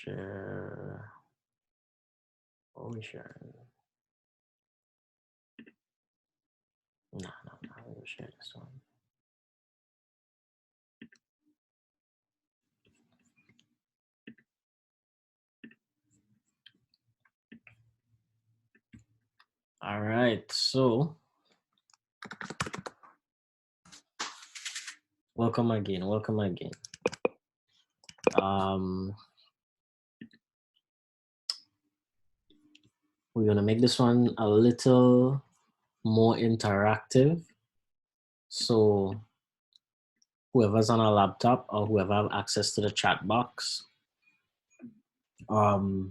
share. What we sharing? No, we'll share this one. All right, so welcome again. We're gonna make this one a little more interactive. So whoever's on a laptop or whoever have access to the chat box, you're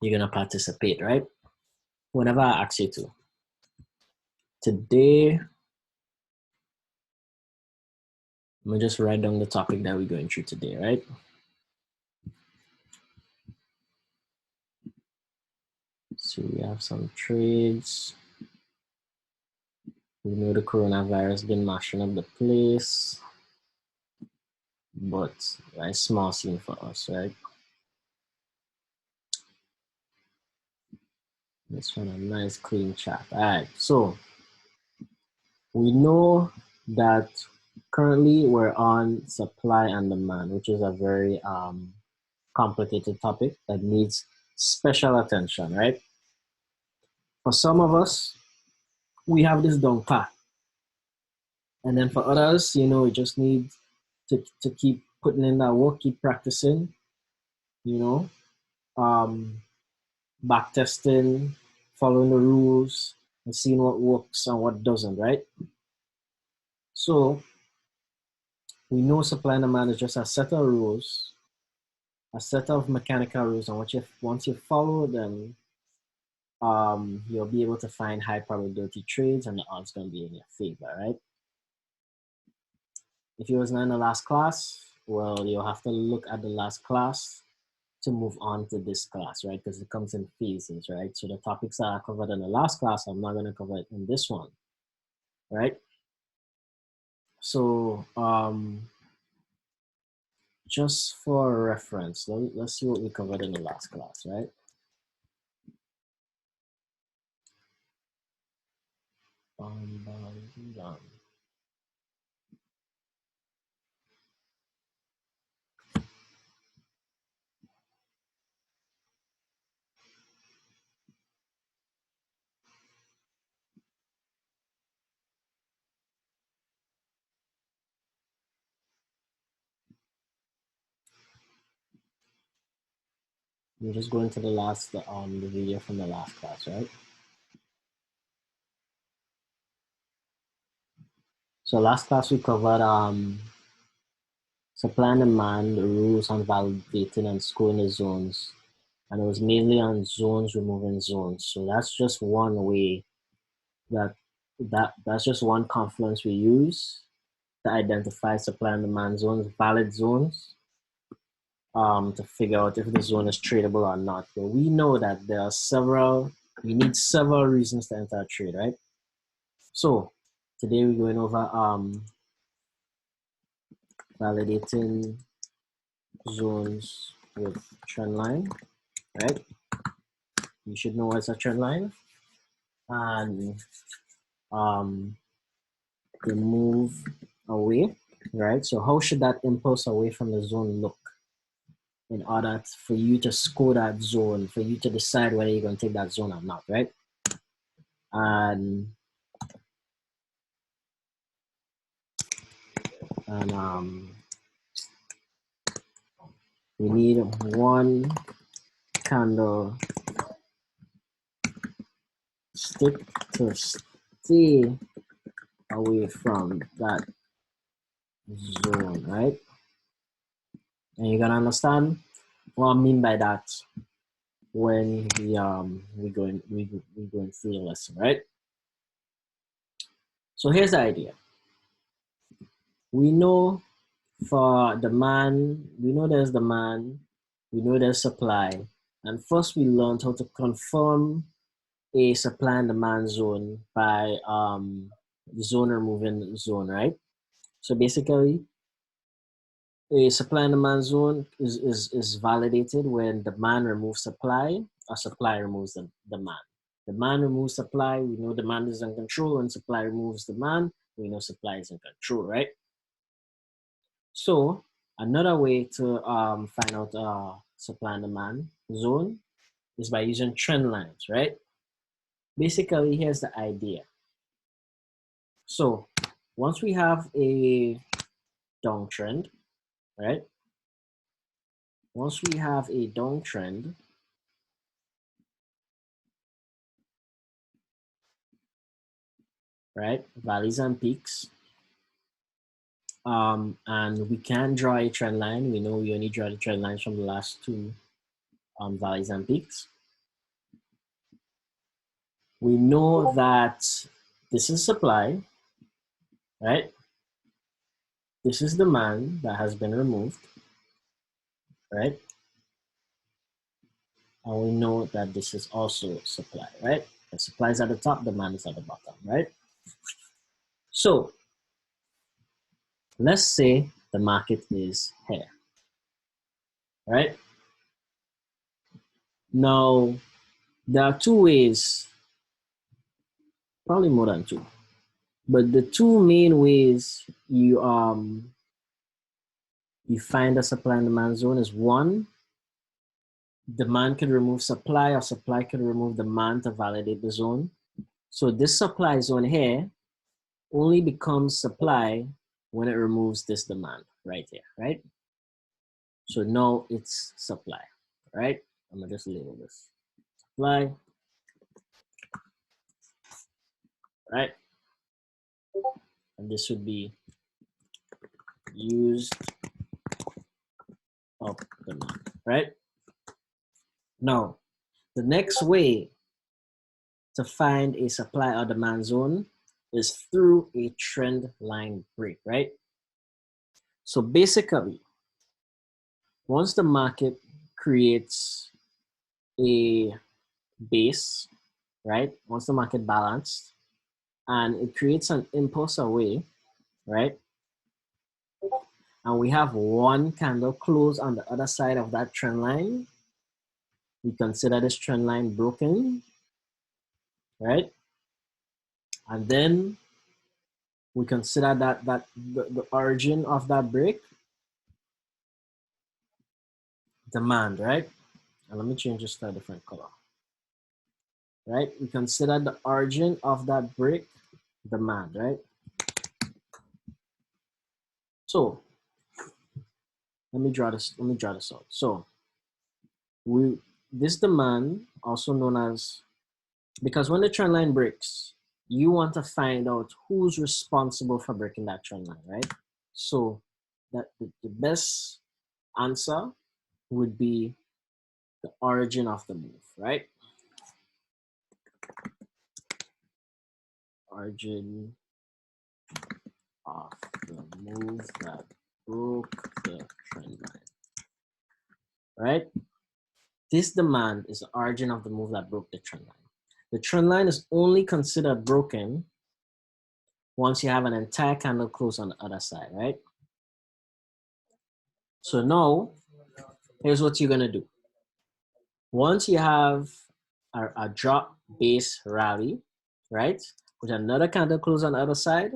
gonna participate, right? Whenever I ask you to. Today, I'm gonna just write down the topic that we're going through today, right? So we have some trades. We know the coronavirus been mashing up the place, but a small scene for us, right? This one a nice clean chat. All right, so we know that currently we're on supply and demand, which is a very complicated topic that needs special attention, right? For some of us, we have this down pat. And then for others, you know, we just need to keep putting in that work, keep practicing, you know, back testing, following the rules, and seeing what works and what doesn't, right? So we know supply and demand is just a set of rules, a set of mechanical rules, and once you follow them, you'll be able to find high probability trades and the odds going to be in your favor, right? If you was not in the last class, well, you'll have to look at the last class to move on to this class, right? Because it comes in phases, right? So the topics that I covered in the last class, I'm not going to cover it in this one, right? So just for reference, let's see what we covered in the last class, right? We're just going to the last, the video from the last class, right? So last class we covered supply and demand, the rules on validating and scoring the zones. And it was mainly on zones, removing zones. So that's just one way that's just one confluence we use to identify supply and demand zones, valid zones, to figure out if the zone is tradable or not. But we know that there are you need several reasons to enter a trade, right? So today we're going over validating zones with trendline, right? You should know what's a trendline. And the move away, right? So how should that impulse away from the zone look in order for you to score that zone, for you to decide whether you're going to take that zone or not, right? And we need one candle stick to stay away from that zone, right? And you're gonna understand what I mean by that when we going through the lesson, right? So here's the idea. We know for demand, we know there's demand, we know there's supply, and first we learned how to confirm a supply and demand zone by zone removing zone, right? So basically, A supply and demand zone is validated when demand removes supply or supply removes the demand. Demand removes supply, we know demand is in control, and supply removes demand, we know supply is in control, right? So another way to find out supply and demand zone is by using trend lines, right? Basically, here's the idea. So once we have a downtrend, right? Once we have a downtrend, right? Valleys and peaks. And we can draw a trend line. We know we only draw the trend lines from the last two valleys and peaks. We know that this is supply, right? This is demand that has been removed, right? And we know that this is also supply, right? The supply is at the top, demand is at the bottom, right? So let's say the market is here, right? Now, there are two ways, probably more than two, but the two main ways you find a supply and demand zone is one, demand could remove supply or supply could remove demand to validate the zone. So this supply zone here only becomes supply when it removes this demand right here, right? So now it's supply, right? I'm gonna just label this supply, right? And this would be used up demand, right? Now, the next way to find a supply or demand zone is through a trend line break, right? So basically, once the market creates a base, right? Once the market balanced and it creates an impulse away, right? And we have one candle close on the other side of that trend line, we consider this trend line broken, right? And then we consider that the origin of that break, demand, right? And let me change this to a different color, right? We consider the origin of that break, demand, right? So let me draw this out. So this demand, also known as, because when the trend line breaks, you want to find out who's responsible for breaking that trend line, right? So that the best answer would be the origin of the move, right? Origin of the move that broke the trend line, right? This demand is the origin of the move that broke the trend line. The trend line is only considered broken once you have an entire candle close on the other side, right? So now, here's what you're gonna do. Once you have a drop base rally, right, with another candle close on the other side,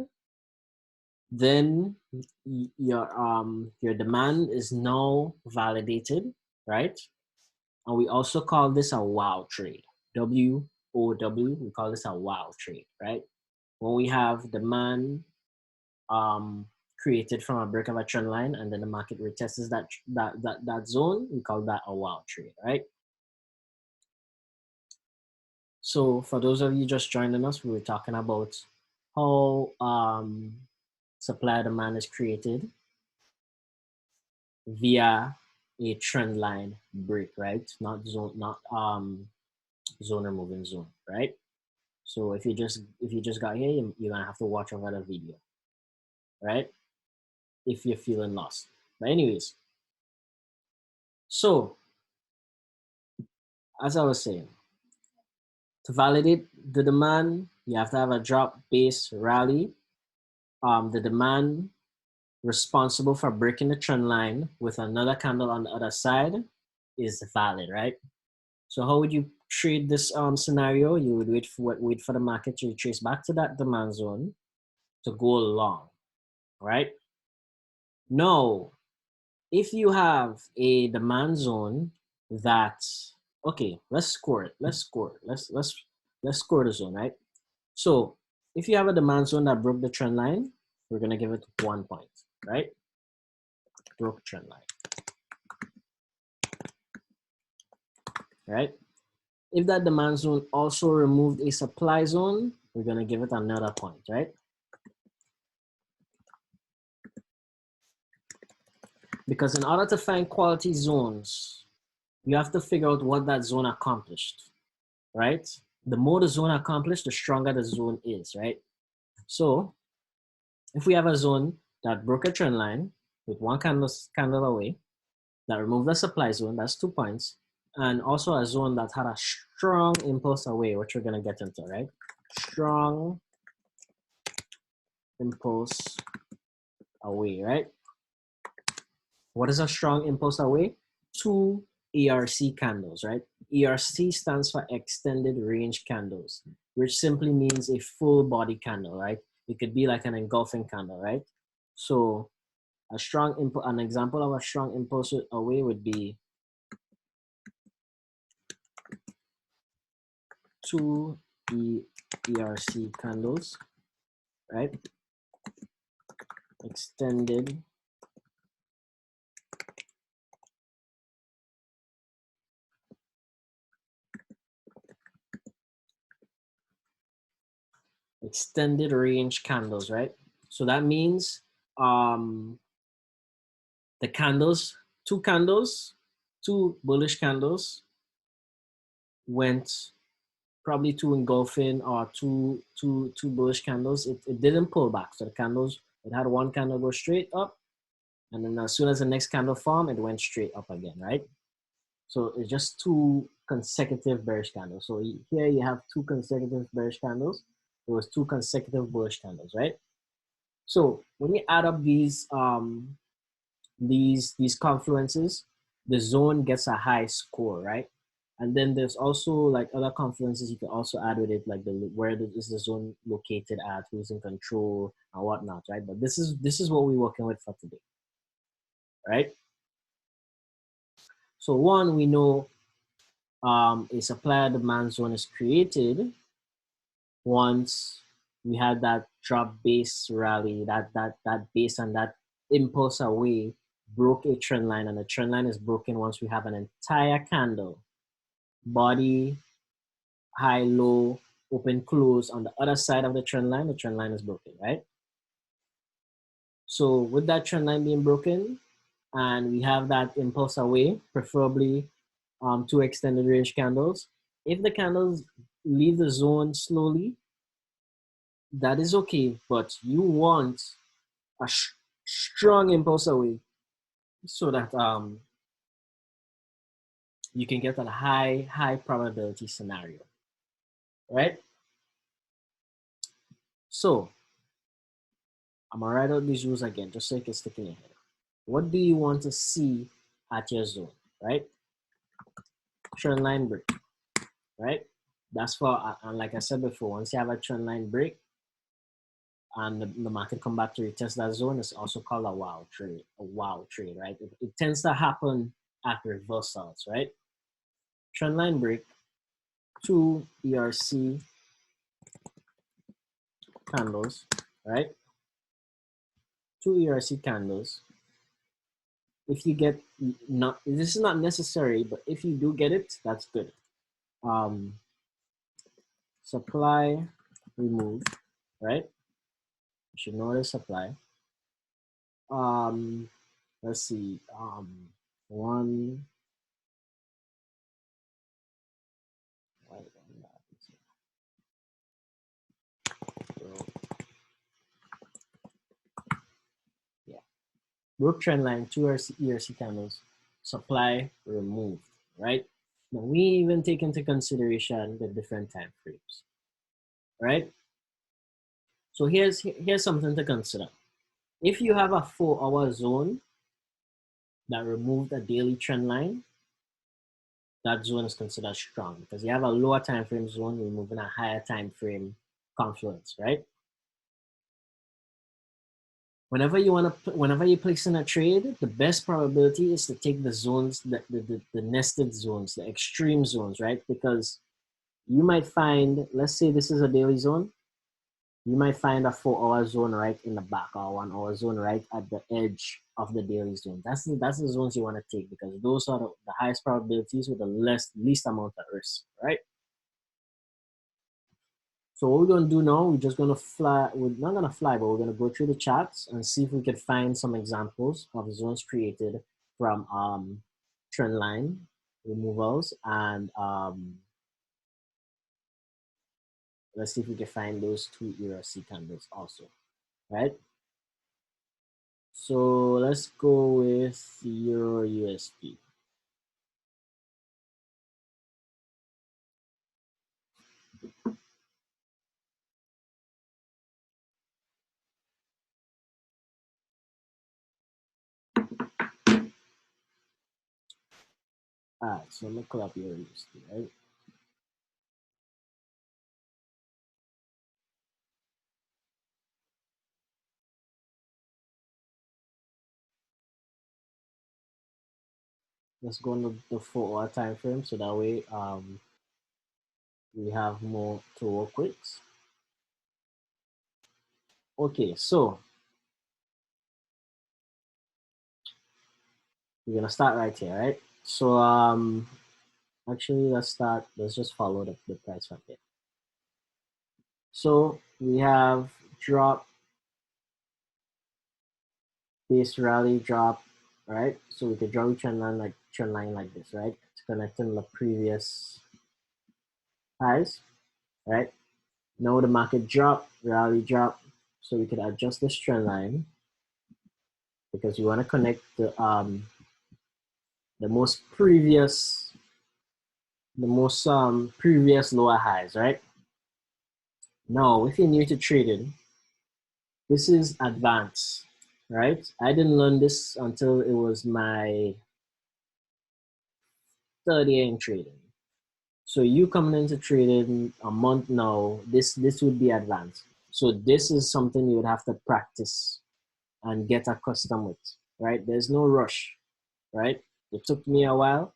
then your demand is now validated, right? And we also call this a wow trade. WOW, we call this a wow trade, right? When we have demand created from a break of a trend line and then the market retests that zone, we call that a wow trade, right? So for those of you just joining us, we were talking about how supply demand is created via a trend line break, right? Not zone removing zone, right? So if you just got here, you're gonna have to watch another video, right? If you're feeling lost. But anyways, so as I was saying, to validate the demand, you have to have a drop base rally. The demand responsible for breaking the trend line with another candle on the other side is valid, right? So how would you trade this scenario? You would wait for the market to retrace back to that demand zone to go long, right? Now, if you have a demand zone that, okay, let's score it. Let's score it. Let's score the zone, right? So if you have a demand zone that broke the trend line, we're gonna give it 1 point, right? Broke trend line, right? If that demand zone also removed a supply zone, we're gonna give it another point, right? Because in order to find quality zones, you have to figure out what that zone accomplished, right? The more the zone accomplished, the stronger the zone is, right? So if we have a zone that broke a trend line with one candle away, that removed the supply zone, that's 2 points, and also a zone that had a strong impulse away, which we're gonna get into, right? Strong impulse away, right? What is a strong impulse away? 2 ERC candles, right? ERC stands for extended range candles, which simply means a full body candle, right? It could be like an engulfing candle, right? So an example of a strong impulse away would be 2 ERC candles, right? Extended range candles, right? So that means the candles, two bullish candles went probably two engulfing or two bullish candles. It didn't pull back. So the candles, it had one candle go straight up, and then as soon as the next candle formed, it went straight up again, right? So it's just two consecutive bearish candles. So here you have two consecutive bearish candles. It was two consecutive bullish candles, right? So when you add up these confluences, the zone gets a high score, right? And then there's also like other confluences you can also add with it, like is the zone located at, who's in control and whatnot, right? But this is what we're working with for today, right? So one, we know a supply demand zone is created once we had that drop base rally, that base and that impulse away broke a trend line, and the trend line is broken once we have an entire candle, body, high, low, open, close on the other side of the trend line is broken, right? So with that trend line being broken, and we have that impulse away, preferably two extended range candles. If the candles leave the zone slowly, that is okay, but you want a strong impulse away so that you can get a high probability scenario, right? So I'm gonna write out these rules again just so you can stick in your head. What do you want to see at your zone, right? Trend line break, right? That's for, and like I said before, once you have a trend line break and the market come back to retest that zone, it's also called a wow trade, right? It tends to happen at reversals, right? Trend line break, two ERC candles, right? Two ERC candles. If you get, not, this is not necessary, but if you do get it, that's good. Supply removed, right? You should know the supply. Let's see, one, yeah, broke trend line, two ERC candles, supply removed, right? Now we even take into consideration the different time frames, right? So here's something to consider. If you have a 4-hour zone that removed a daily trend line, that zone is considered strong because you have a lower time frame zone removing a higher time frame confluence, right? Whenever you place in a trade, the best probability is to take the zones, the nested zones, the extreme zones, right? Because you might find, let's say this is a daily zone, you might find a 4-hour zone right in the back or 1-hour zone right at the edge of the daily zone. That's the zones you want to take because those are the highest probabilities with the least amount of risk, right? So what we're gonna do now, we're just gonna fly. We're not gonna fly, but we're gonna go through the charts and see if we can find some examples of zones created from trend line removals, and let's see if we can find those 2 ERA C candles also, right? So let's go with Euro USD. All right, so let me call up Euro USD, right? Let's go on the 4-hour time frame so that way we have more to work with. Okay, so we're gonna start right here, right? So actually let's just follow the price from here. So we have drop, base rally, drop, right? So we could draw a trend line like this, right? To connect in the previous highs, right? Now the market drop, rally drop, so we could adjust this trend line because we want to connect the most previous previous lower highs, right? Now, if you're new to trading, this is advanced, right? I didn't learn this until it was my third year in trading. So you coming into trading a month now, this would be advanced. So this is something you would have to practice and get accustomed with, right? There's no rush, right? It took me a while.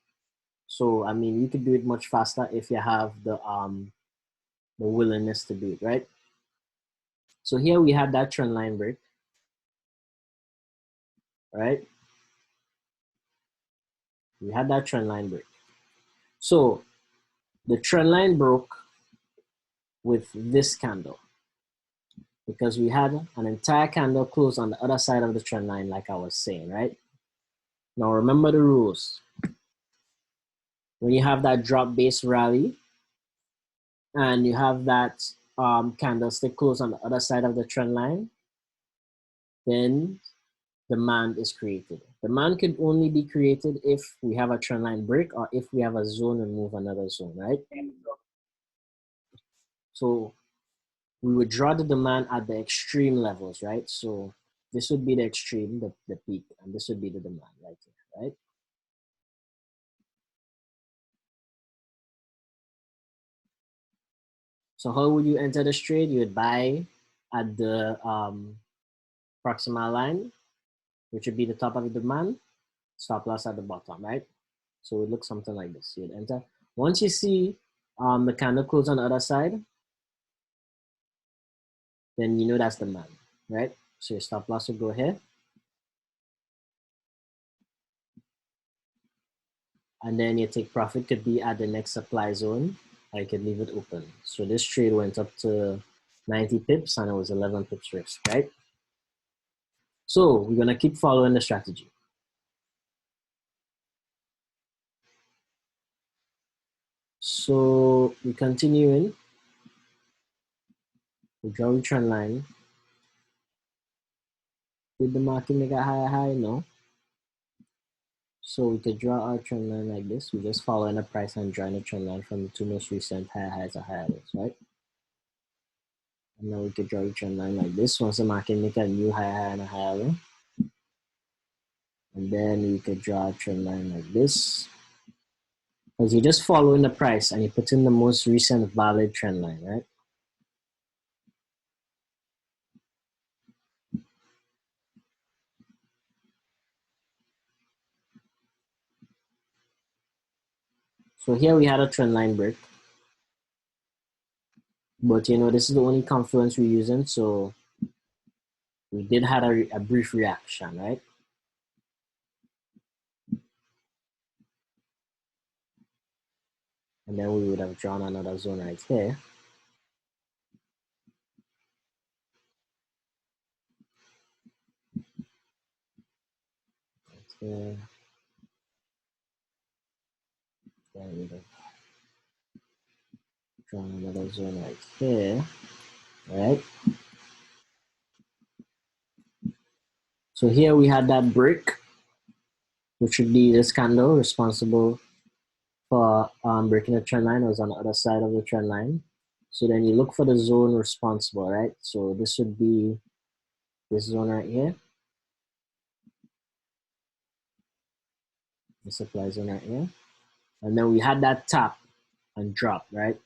So I mean you could do it much faster if you have the willingness to do it, right? So here we had that trend line break, right? We had that trend line break. So the trend line broke with this candle because we had an entire candle close on the other side of the trend line, like I was saying, right? Now remember the rules. When you have that drop base rally and you have that candlestick close on the other side of the trend line, then demand is created. Demand could only be created if we have a trend line break or if we have a zone and move another zone, right? So we would draw the demand at the extreme levels, right? So this would be the extreme, the peak, and this would be the demand right here, right? So how would you enter this trade? You would buy at the proximal line, which would be the top of the demand, stop loss at the bottom, right? So it looks something like this. You'd enter. Once you see the candle close on the other side, then you know that's demand, right? So your stop loss would go here. And then your take profit could be at the next supply zone. I could leave it open. So this trade went up to 90 pips and it was 11 pips risk, right? So we're gonna keep following the strategy. So we continue in, we draw a trend line. Did the market make a higher high? No. So we could draw our trend line like this. We just follow in the price and drawing a trend line from the two most recent higher highs or higher lows, right? And then we could draw a trend line like this. Once the market make a new higher and a higher low. And then you could draw a trend line like this. Because you're just following the price and you put in the most recent valid trend line, right? So here we had a trend line break. But this is the only confluence we're using, so we did have a brief reaction, right? And then we would have drawn another zone right here. Right here. Then we would have drawn another zone right here, right? So here we had that break, which would be this candle responsible for breaking the trend line. It was on the other side of the trend line. So then you look for the zone responsible, right? So this would be this zone right here. The supply zone right here. And then we had that tap and drop, right?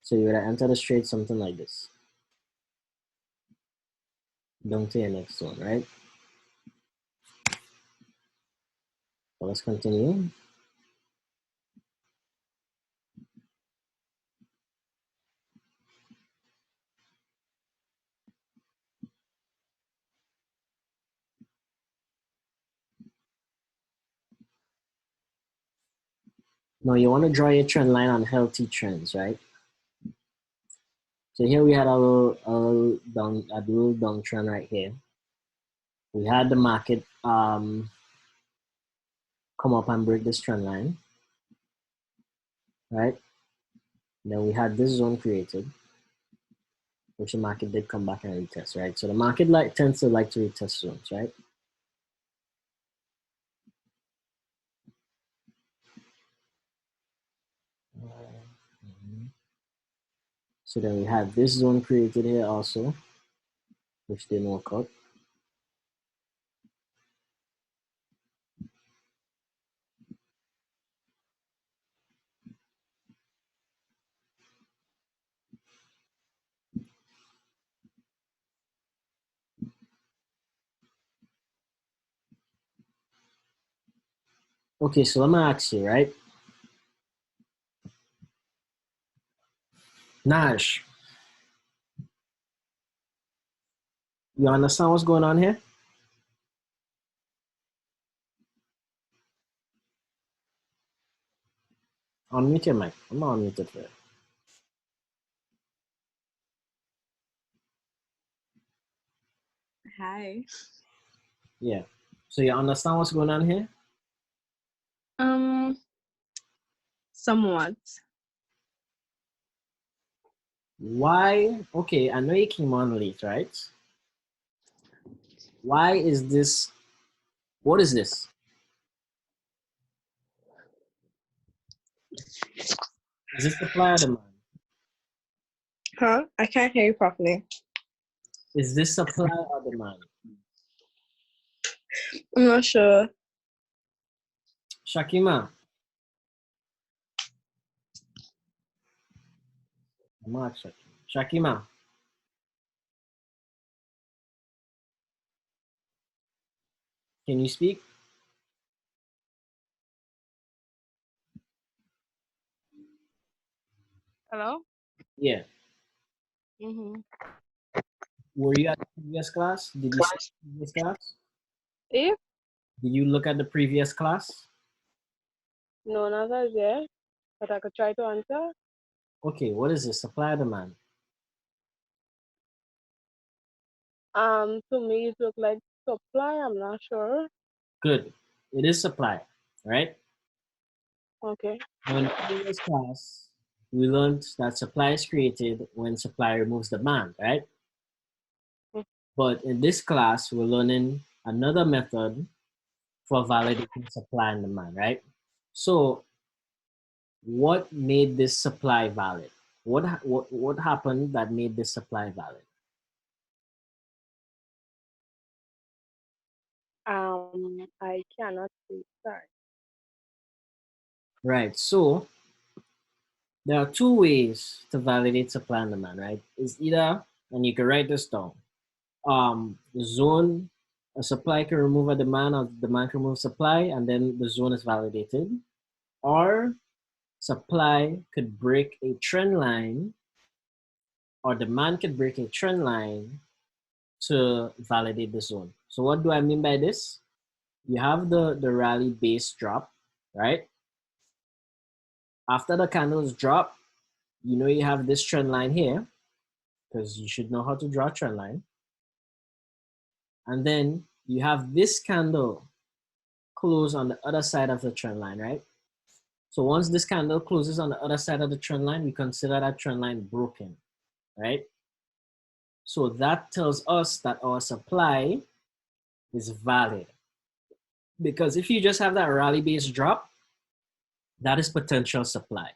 So you would have entered the straight something like this. Down to your next zone, right? So let's continue. Now you want to draw your trend line on healthy trends, right? So here we had a little downtrend right here. We had the market come up and break this trend line, right? Then we had this zone created, which the market did come back and retest, right? So the market tends to like to retest zones, right? So then we had this zone created here also, which didn't work out. Okay, so let me ask you, right? Nash, you understand what's going on here? Unmute your mic. I'm not unmuted for it. Hi. Yeah. So you understand what's going on here? Somewhat. Why? Okay, I know you came on late, right? Why is this? What is this? Is this supply or demand? Huh? I can't hear you properly. Is this supply or demand? I'm not sure. Shakima. I'm not Shakima. Shakima. Can you speak? Hello? Yeah. Mm-hmm. Were you at the previous class? Did you see the previous class? If? Did you look at the previous class? No, not as yet, but I could try to answer. Okay, what is this? Supply or demand? To me, it looked like supply. I'm not sure. Good. It is supply, right? Okay. Now in the previous class, we learned that supply is created when supply removes demand, right? But in this class, we're learning another method for validating supply and demand, right? So what made this supply valid? what happened that made this supply valid? I cannot see. Sorry. Right. So there are two ways to validate supply and demand, right? It's either, and you can write this down, the zone, a supply can remove a demand or demand can remove supply, and then the zone is validated. Or supply could break a trend line, or demand could break a trend line to validate the zone. So what do I mean by this? You have the rally base drop, right? After the candles drop, you know you have this trend line here, because you should know how to draw a trend line. And then you have this candle close on the other side of the trend line, right? So once this candle closes on the other side of the trend line, we consider that trend line broken, right? So that tells us that our supply is valid. Because if you just have that rally base drop, that is potential supply.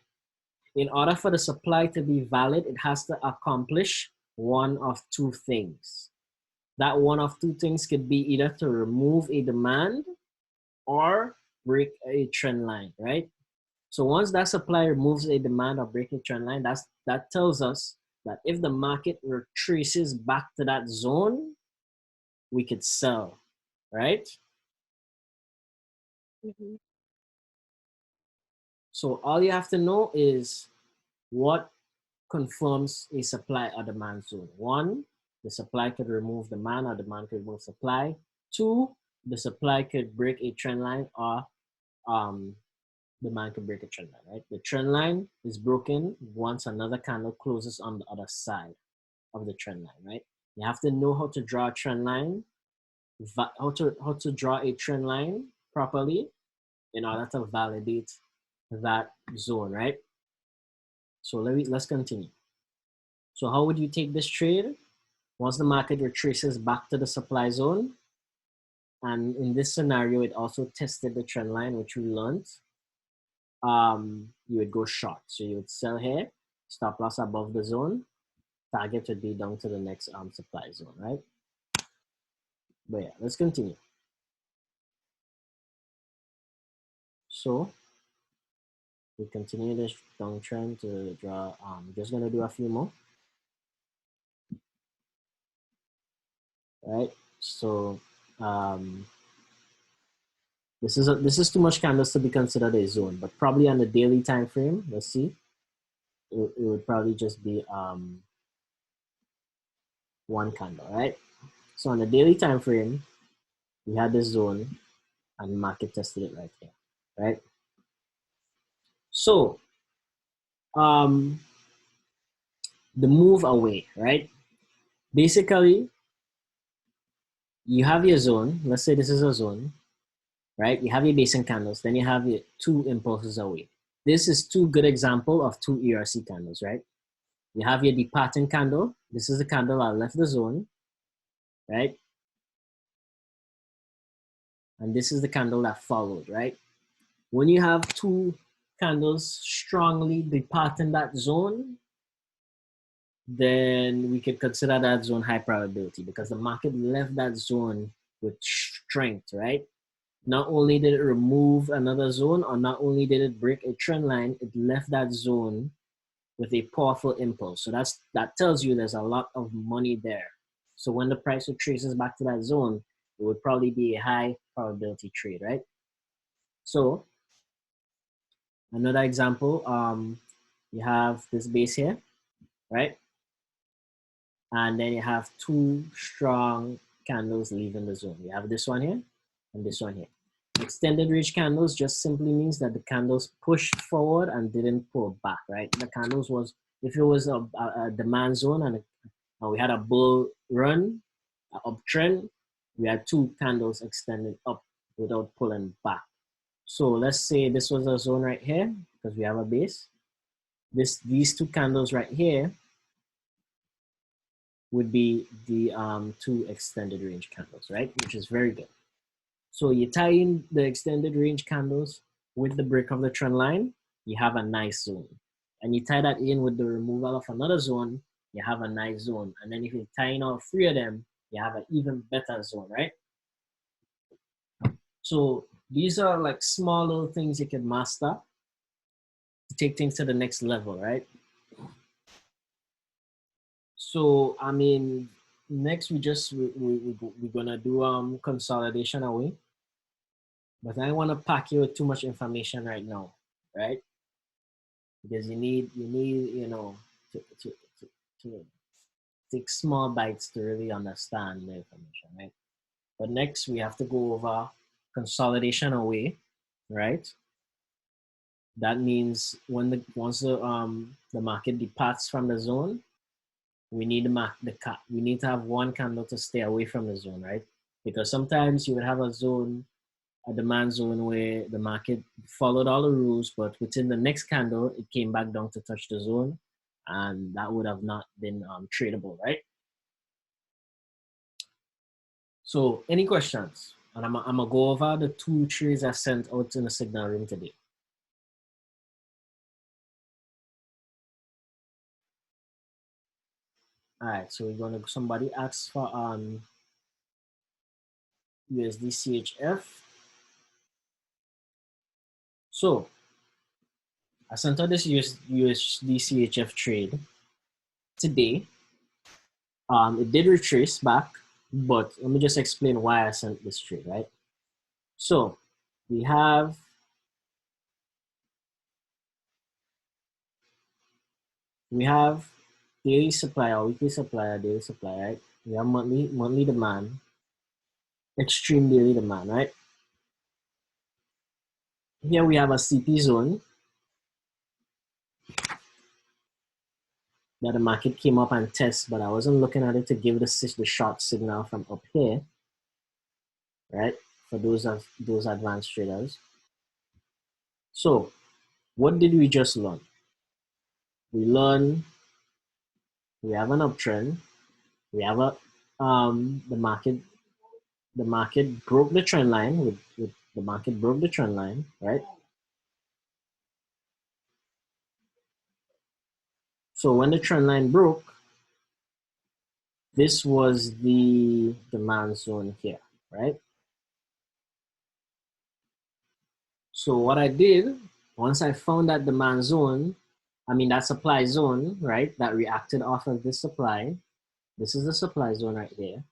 In order for the supply to be valid, it has to accomplish one of two things. That one of two things could be either to remove a demand or break a trend line, right? So once that supply removes a demand or break a trend line, that tells us that if the market retraces back to that zone, we could sell, right? Mm-hmm. So all you have to know is what confirms a supply or demand zone. One, the supply could remove demand or demand could remove supply. Two, the supply could break a trend line or um, demand could break a trend line, right? The trend line is broken once another candle closes on the other side of the trend line, right? You have to know how to draw a trend line, how to draw a trend line properly in order to validate that zone, right? So let's continue. So how would you take this trade? Once the market retraces back to the supply zone, and in this scenario, it also tested the trend line, which we learned, you would go short. So you would sell here, stop loss above the zone, target would be down to the next supply zone, right? But yeah, let's continue. So we continue this downtrend to draw, just gonna do a few more, right? So this is too much candles to be considered a zone, but probably on the daily time frame, let's see, it would probably just be one candle, right? So on the daily time frame, we had this zone and market tested it right here, right? So the move away, right? Basically, you have your zone. Let's say this is a zone, right? You have your base and candles, then you have your two impulses away. This is two good example of two ERC candles, right? You have your departing candle. This is the candle that left the zone, right? And this is the candle that followed, right? When you have two candles strongly departing that zone, then we could consider that zone high probability because the market left that zone with strength, right? Not only did it remove another zone, or not only did it break a trend line, it left that zone with a powerful impulse. So that tells you there's a lot of money there. So when the price retraces back to that zone, it would probably be a high probability trade, right? So another example, you have this base here, right? And then you have two strong candles leaving the zone. You have this one here and this one here. Extended range candles just simply means that the candles pushed forward and didn't pull back, right? The candles was, if it was a demand zone and we had a bull run, an uptrend, we had two candles extended up without pulling back. So let's say this was a zone right here because we have a base. These two candles right here would be the two extended range candles, right? Which is very good. So you tie in the extended range candles with the break of the trend line, you have a nice zone. and you tie that in with the removal of another zone, you have a nice zone. And then if you tie in all three of them, you have an even better zone, right? So these are like small little things you can master to take things to the next level, right? So I mean, next we're gonna do consolidation away, but I don't want to pack you with too much information right now, right? Because you need to, to, to take small bites to really understand the information, right? But next we have to go over consolidation away, right? That means when the market departs from the zone, we need we need to have one candle to stay away from the zone, right? Because sometimes you would have a demand zone where the market followed all the rules, but within the next candle, it came back down to touch the zone, and that would have not been tradable, right? So, any questions? And I'm gonna go over the two trades I sent out in the signal room today. All right, so we're gonna somebody asked for USD CHF. So I sent out this USD CHF trade today. It did retrace back, but let me just explain why I sent this trade, right? So we have daily supply or weekly supply or daily supply, right? We have monthly demand, extreme daily demand, right? Here we have a CP zone that the market came up and test, but I wasn't looking at it to give the short signal from up here, right? For those advanced traders. So what did we just learn? We learned we have an uptrend. We have the market broke the trend line with the market broke the trend line, right? So when the trend line broke, this was the demand zone here, right? So what I did, once I found that demand zone, that supply zone, right, that reacted off of this supply, this is the supply zone right here,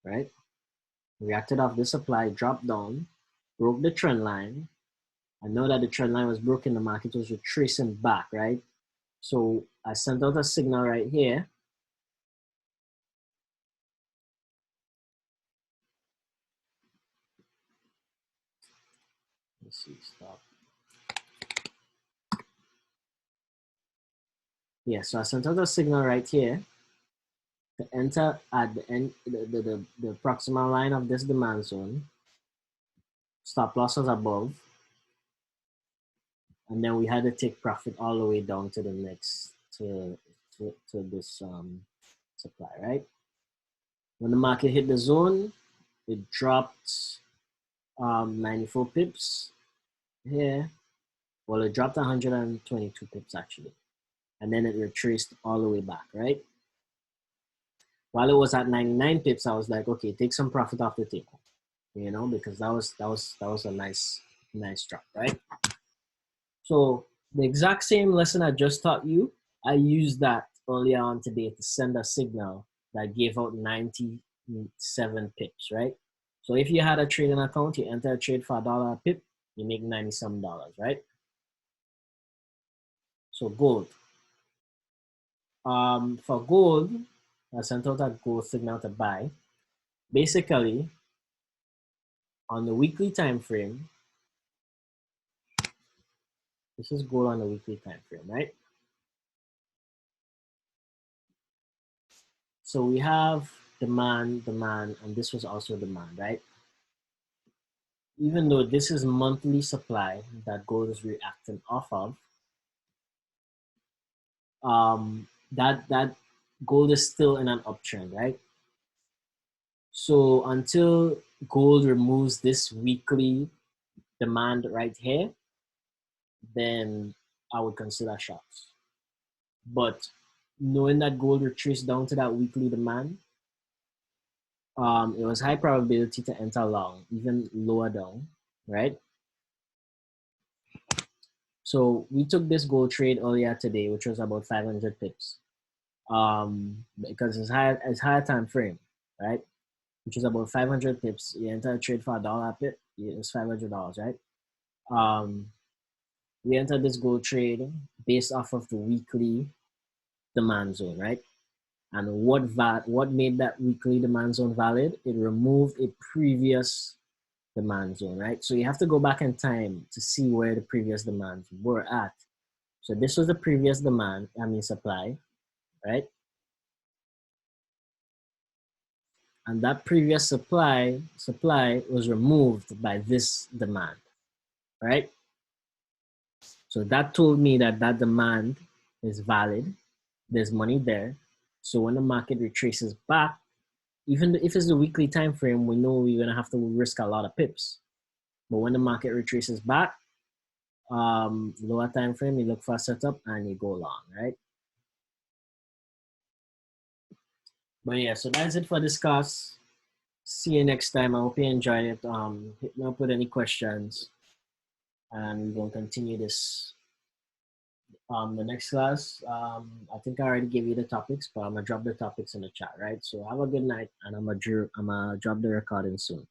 right? Reacted off this supply, dropped down, broke the trend line. I know that the trend line was broken, the market was retracing back, right? So I sent out a signal right here. Let's see, stop. Yeah, so I sent out a signal right here to enter at the end, the proximal line of this demand zone. Stop loss was above. And then we had to take profit all the way down to the next, to this supply, right? When the market hit the zone, it dropped 94 pips here. Well, it dropped 122 pips actually. And then it retraced all the way back, right? While it was at 99 pips, I was like, okay, take some profit off the table, because that was a nice drop, right? So the exact same lesson I just taught you, I used that earlier on today to send a signal that gave out 97 pips, right? So if you had a trading account, you enter a trade for $1 a pip, you make 90 some dollars, right? So gold. For gold, I sent out a gold signal to buy. Basically, on the weekly time frame, this is gold on the weekly time frame, right? So we have demand, and this was also demand, right? Even though this is monthly supply that gold is reacting off of, that gold is still in an uptrend, right? So until gold removes this weekly demand right here, then I would consider shorts, But knowing that gold retraced down to that weekly demand, it was high probability to enter long, even lower down, right? So we took this gold trade earlier today, which was about 500 pips, because it's higher time frame, right? Which is about 500 pips. You enter a trade for $1 pip, it's $500, right? Um, we entered this gold trade based off of the weekly demand zone, right? And what made that weekly demand zone valid? It removed a previous demand zone, right? So you have to go back in time to see where the previous demands were at. So this was the previous supply, right? And that previous supply was removed by this demand, right? So that told me that that demand is valid. There's money there. So when the market retraces back, even if it's the weekly time frame, we know we're gonna have to risk a lot of pips. But when the market retraces back, lower time frame, you look for a setup and you go long, right? But yeah, so that's it for this class. See you next time. I hope you enjoyed it. Hit me up with any questions, and we'll continue this. The next class, I think I already gave you the topics, but I'm gonna drop the topics in the chat, right? So have a good night, and I'm gonna drop the recording soon.